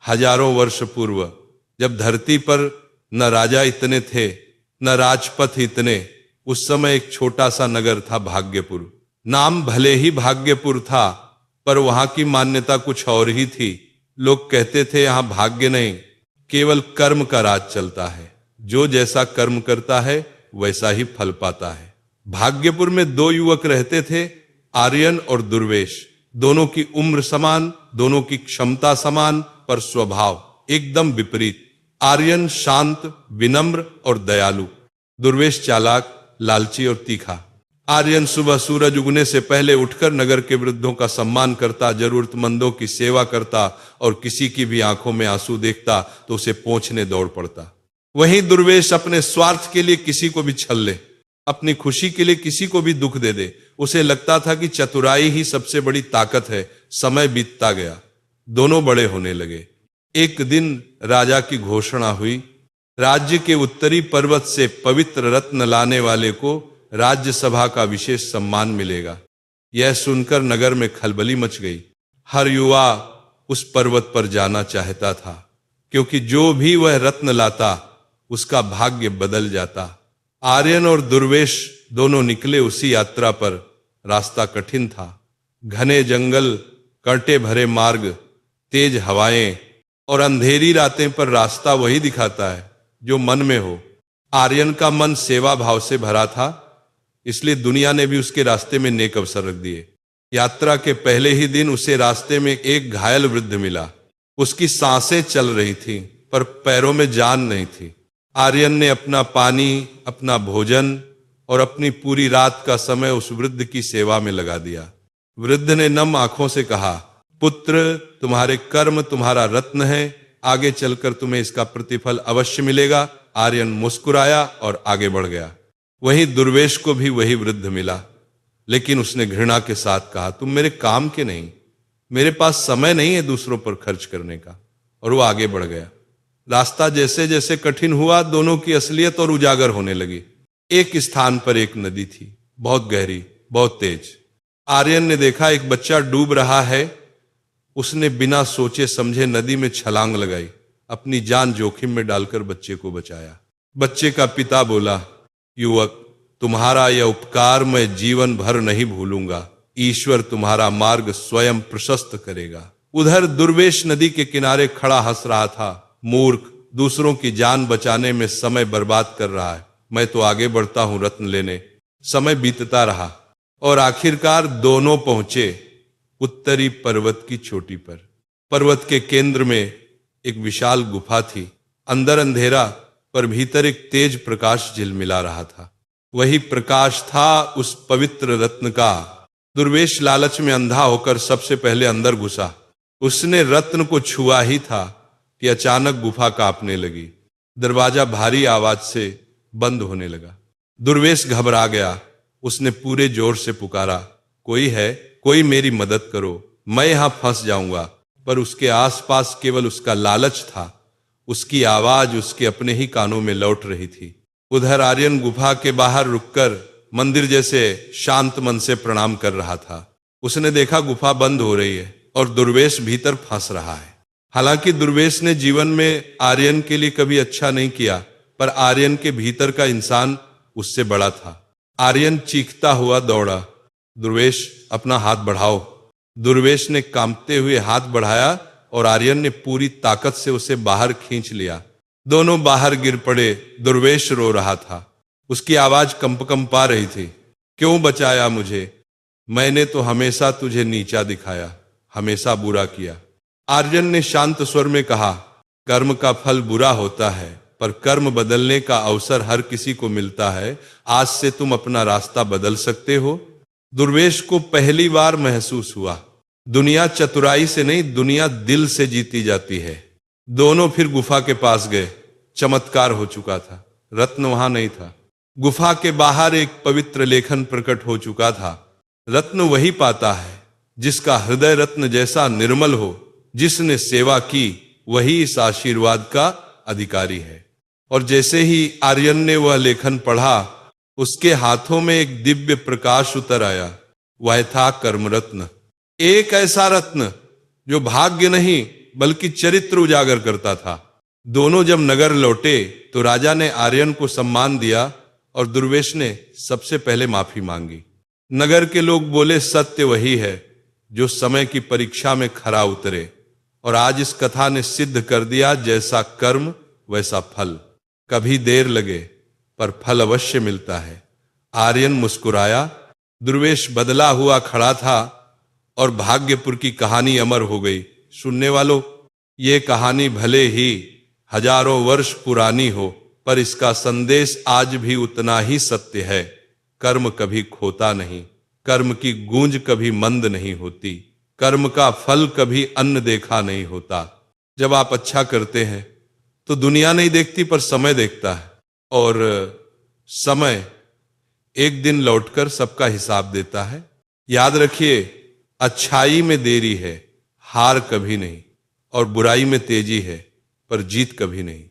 हजारों वर्ष पूर्व, जब धरती पर न राजा इतने थे न राजपथ इतने, उस समय एक छोटा सा नगर था भाग्यपुर। नाम भले ही भाग्यपुर था, पर वहां की मान्यता कुछ और ही थी। लोग कहते थे यहां भाग्य नहीं, केवल कर्म का राज चलता है। जो जैसा कर्म करता है वैसा ही फल पाता है। भाग्यपुर में दो युवक रहते थे, आर्यन और दुर्वेश। दोनों की उम्र समान, दोनों की क्षमता समान, पर स्वभाव एकदम विपरीत। आर्यन शांत, विनम्र और दयालु, दुर्वेश चालाक, लालची और तीखा। आर्यन सुबह सूरज उगने से पहले उठकर नगर के वृद्धों का सम्मान करता, जरूरतमंदों की सेवा करता, और किसी की भी आंखों में आंसू देखता तो उसे पोंछने दौड़ पड़ता। वहीं दुर्वेश अपने स्वार्थ के लिए किसी को भी छल ले, अपनी खुशी के लिए किसी को भी दुख दे दे। उसे लगता था कि चतुराई ही सबसे बड़ी ताकत है। समय बीतता गया, दोनों बड़े होने लगे। एक दिन राजा की घोषणा हुई, राज्य के उत्तरी पर्वत से पवित्र रत्न लाने वाले को राज्यसभा का विशेष सम्मान मिलेगा। यह सुनकर नगर में खलबली मच गई। हर युवा उस पर्वत पर जाना चाहता था, क्योंकि जो भी वह रत्न लाता उसका भाग्य बदल जाता। आर्यन और दुर्वेश दोनों निकले उसी यात्रा पर। रास्ता कठिन था, घने जंगल, कांटे भरे मार्ग, तेज हवाएं और अंधेरी रातें, पर रास्ता वही दिखाता है जो मन में हो। आर्यन का मन सेवा भाव से भरा था, इसलिए दुनिया ने भी उसके रास्ते में नेक अवसर रख दिए। यात्रा के पहले ही दिन उसे रास्ते में एक घायल वृद्ध मिला। उसकी सांसें चल रही थीं, पर पैरों में जान नहीं थी। आर्यन ने अपना पानी, अपना भोजन और अपनी पूरी रात का समय उस वृद्ध की सेवा में लगा दिया। वृद्ध ने नम आंखों से कहा, पुत्र, तुम्हारे कर्म तुम्हारा रत्न है, आगे चलकर तुम्हें इसका प्रतिफल अवश्य मिलेगा। आर्यन मुस्कुराया और आगे बढ़ गया। वहीं दुर्वेश को भी वही वृद्ध मिला, लेकिन उसने घृणा के साथ कहा, तुम मेरे काम के नहीं, मेरे पास समय नहीं है दूसरों पर खर्च करने का। और वो आगे बढ़ गया। रास्ता जैसे जैसे कठिन हुआ, दोनों की असलियत और उजागर होने लगी। एक स्थान पर एक नदी थी, बहुत गहरी, बहुत तेज। आर्यन ने देखा एक बच्चा डूब रहा है। उसने बिना सोचे समझे नदी में छलांग लगाई, अपनी जान जोखिम में डालकर बच्चे को बचाया। बच्चे का पिता बोला, युवक, तुम्हारा यह उपकार मैं जीवन भर नहीं भूलूंगा। ईश्वर तुम्हारा मार्ग स्वयं प्रशस्त करेगा। उधर दुर्वेश नदी के किनारे खड़ा हंस रहा था। मूर्ख, दूसरों की जान बचाने में समय बर्बाद कर रहा है, मैं तो आगे बढ़ता हूं रत्न लेने। समय बीतता रहा और आखिरकार दोनों पहुंचे उत्तरी पर्वत की चोटी पर। पर्वत के केंद्र में एक विशाल गुफा थी। अंदर अंधेरा, पर भीतर एक तेज प्रकाश झिलमिला रहा था। वही प्रकाश था उस पवित्र रत्न का। दुर्वेश लालच में अंधा होकर सबसे पहले अंदर घुसा। उसने रत्न को छुआ ही था कि अचानक गुफा कांपने लगी। दरवाजा भारी आवाज से बंद होने लगा। दुर्वेश घबरा गया। उसने पूरे जोर से पुकारा, कोई है? कोई मेरी मदद करो, मैं यहां फंस जाऊंगा। पर उसके आसपास केवल उसका लालच था। उसकी आवाज उसके अपने ही कानों में लौट रही थी। उधर आर्यन गुफा के बाहर रुककर मंदिर जैसे शांत मन से प्रणाम कर रहा था। उसने देखा गुफा बंद हो रही है और दुर्वेश भीतर फंस रहा है। हालांकि दुर्वेश ने जीवन में आर्यन के लिए कभी अच्छा नहीं किया, पर आर्यन के भीतर का इंसान उससे बड़ा था। आर्यन चीखता हुआ दौड़ा, दुर्वेश अपना हाथ बढ़ाओ। दुर्वेश ने कांपते हुए हाथ बढ़ाया और आर्यन ने पूरी ताकत से उसे बाहर खींच लिया। दोनों बाहर गिर पड़े। दुर्वेश रो रहा था, उसकी आवाज कंपा रही थी, क्यों बचाया मुझे? मैंने तो हमेशा तुझे नीचा दिखाया, हमेशा बुरा किया। आर्यन ने शांत स्वर में कहा, कर्म का फल बुरा होता है, पर कर्म बदलने का अवसर हर किसी को मिलता है। आज से तुम अपना रास्ता बदल सकते हो। दुर्वेश को पहली बार महसूस हुआ, दुनिया चतुराई से नहीं, दुनिया दिल से जीती जाती है। दोनों फिर गुफा के पास गए। चमत्कार हो चुका था, रत्न वहां नहीं था। गुफा के बाहर एक पवित्र लेखन प्रकट हो चुका था। रत्न वही पाता है जिसका हृदय रत्न जैसा निर्मल हो। जिसने सेवा की वही इस आशीर्वाद का अधिकारी है। और जैसे ही आर्यन ने वह लेखन पढ़ा, उसके हाथों में एक दिव्य प्रकाश उतर आया। वह था कर्म रत्न। एक ऐसा रत्न जो भाग्य नहीं बल्कि चरित्र उजागर करता था। दोनों जब नगर लौटे तो राजा ने आर्यन को सम्मान दिया और दुर्वेश ने सबसे पहले माफी मांगी। नगर के लोग बोले, सत्य वही है जो समय की परीक्षा में खरा उतरे। और आज इस कथा ने सिद्ध कर दिया, जैसा कर्म वैसा फल। कभी देर लगे पर फल अवश्य मिलता है। आर्यन मुस्कुराया। दुर्वेश बदला हुआ खड़ा था और भाग्यपुर की कहानी अमर हो गई। सुनने वालों, ये कहानी भले ही हजारों वर्ष पुरानी हो, पर इसका संदेश आज भी उतना ही सत्य है। कर्म कभी खोता नहीं, कर्म की गूंज कभी मंद नहीं होती, कर्म का फल कभी अन्न देखा नहीं होता। जब आप अच्छा करते हैं तो दुनिया नहीं देखती, पर समय देखता है, और समय एक दिन लौटकर सबका हिसाब देता है। याद रखिए, अच्छाई में देरी है, हार कभी नहीं, और बुराई में तेजी है, पर जीत कभी नहीं।